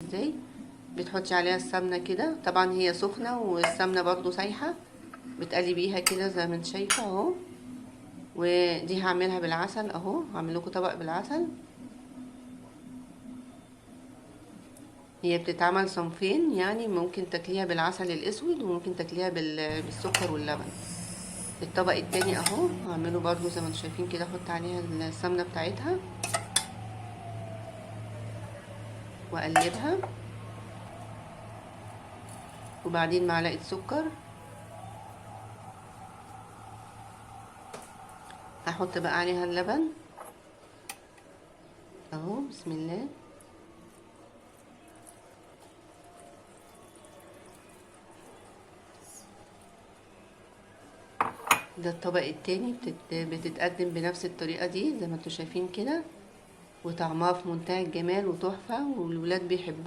ازاي. بتحطي عليها السمنة كده، طبعا هي سخنة والسمنة برضو سايحة، بتقلبيها كده زي ما انت شايفة اهو. ودي هعملها بالعسل اهو، هعمل لكم طبق بالعسل. هي بتتعمل صنفين، يعني ممكن تاكليها بالعسل الاسود وممكن تاكليها بالسكر واللبن. الطبق التاني اهو هعمله برضو زي ما انتم شايفين كده، احط عليها السمنة بتاعتها واقلبها، وبعدين معلقة سكر. هحط بقى عليها اللبن اهو، بسم الله. ده الطبق التاني بتتقدم بنفس الطريقة دي زي ما انتم شايفين كده، وطعمها في منتهى الجمال وتحفة، والولاد بيحبوه.